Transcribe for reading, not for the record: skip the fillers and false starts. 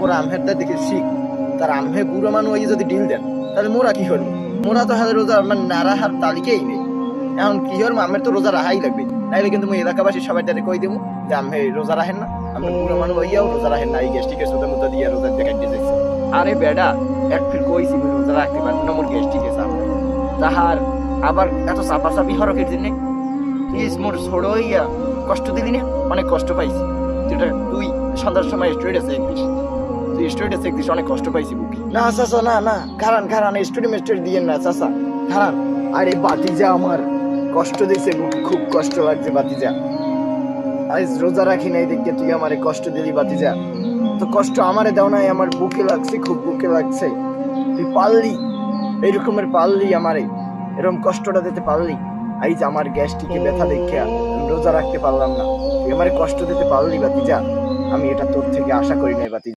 ওরা আমহেরটা দেখে শিখ তার আমহে বুড়ো মানুষ ওই যদি ডিল দেন তাহলে মোরা কি করবো? মোরা তো হাতে রোজা মানে নারা হার তালিকেই নেই। এখন কি হর আমের তো রোজা রাহাই লাগবে, নাইলে কিন্তু মই এলাকাবাসী সবাই তাদের কই দেবো যে আমহে রোজা রাখেন না, আমরা বুড়ো মানুষ হইয়াও রোজা রাখেন না, এই গ্যাস্ট্রিকের সুতা মুতা দিয়ে রোজা দেখাই দিয়েছে। আরে বেডা এক ফির কইছি মই রোজা রাখতে পারবো না, মোর গ্যাস্ট্রিকের চাপ তাহার আবার এত চাপাচাপি হরকের জন্যে প্লিজ মোর ছোড়ো হইয়া কষ্ট দিলি না, অনেক কষ্ট পাইছি। তুই সন্ধ্যার সময় স্টুডেন্ট একদিস, তুই স্টুডেন্ট একদিস অনেক কষ্ট পাইছি বুকি। না চাচা না না, খারান স্টুডেন্ট দিয়ে না চাচা, খারান। আরে বাতিজা আমার কষ্ট দিছে বুকে, খুব কষ্ট লাগছে বাতিজা। আজ রোজা রাখি নাই দেখে তুই আমারে কষ্ট দিলি বাতিজা, তো কষ্ট আমারে দাও নাই, আমার বুকে লাগছে, খুব বুকে লাগছে। তুই পারলি এইরকমের, পারলি আমারে এরকম কষ্টটা দিতে পারলি। আইজ আমার গ্যাস্ট্রিকে ব্যথা দেখে রোজা রাখতে পারলাম না, তুই আমারে কষ্ট দিতে পারলি বাতিজা, আমি এটা তোর থেকে আশা করি নাই বাতিজা।